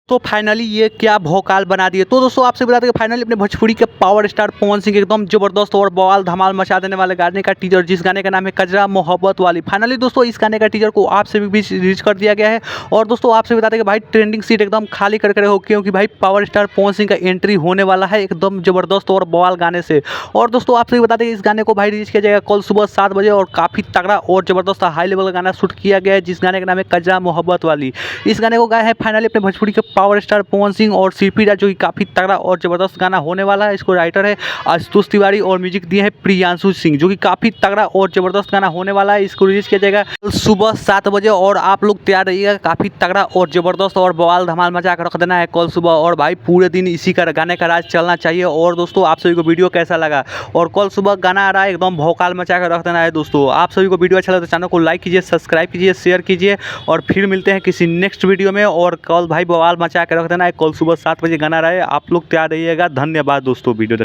तो फाइनली ये क्या भौकाल बना दिए। तो दोस्तों आपसे बता दें कि फाइनली अपने भोजपुरी के पावर स्टार पवन सिंह एकदम जबरदस्त और बवाल धमाल मचा देने वाले गाने का टीजर, जिस गाने का नाम है कजरा मोहब्बत वाली, फाइनली दोस्तों इस गाने का टीजर को आप सभी बीच रिलीज कर दिया गया है। और दोस्तों आपसे बता दें कि भाई ट्रेंडिंग सीट एकदम खाली करके रहो, क्योंकि भाई पावर स्टार पवन सिंह का एंट्री होने वाला है एकदम जबरदस्त और बवाल गाने से। और दोस्तों आपसे बता दें कि इस गाने को भाई रिलीज किया जाएगा कल सुबह 7 बजे, और काफ़ी तगड़ा और जबरदस्त हाई लेवल का गाना शूट किया गया है, जिस गाने का नाम है कजरा मोहब्बत वाली। इस गाने को गाया है फाइनली अपने भोजपुरी के पावर स्टार पवन सिंह और सीपी राज, जो कि काफ़ी तगड़ा और जबरदस्त गाना होने वाला है। इसको राइटर है आशुतोष तिवारी और म्यूजिक दिए हैं प्रियांशु सिंह, जो कि काफ़ी तगड़ा और जबरदस्त गाना होने वाला है। इसको रिलीज किया जाएगा कल सुबह 7 बजे, और आप लोग तैयार रहिएगा, काफ़ी तगड़ा और जबरदस्त और बवाल धमाल मचा कर रख देना है कल सुबह। और भाई पूरे दिन इसी का गाने का राज चलना चाहिए। और दोस्तों आप सभी को वीडियो कैसा लगा, और कल सुबह गाना आ रहा है एकदम भौकाल मचा कर रख देना है। दोस्तों आप सभी को वीडियो अच्छा लगा तो चैनल को लाइक कीजिए, सब्सक्राइब कीजिए, शेयर कीजिए, और फिर मिलते हैं किसी नेक्स्ट वीडियो में। और कल भाई बवाल मचा कर रख देना है, कल सुबह 7 बजे गाना रहे, आप लोग तैयार रहिएगा। धन्यवाद दोस्तों वीडियो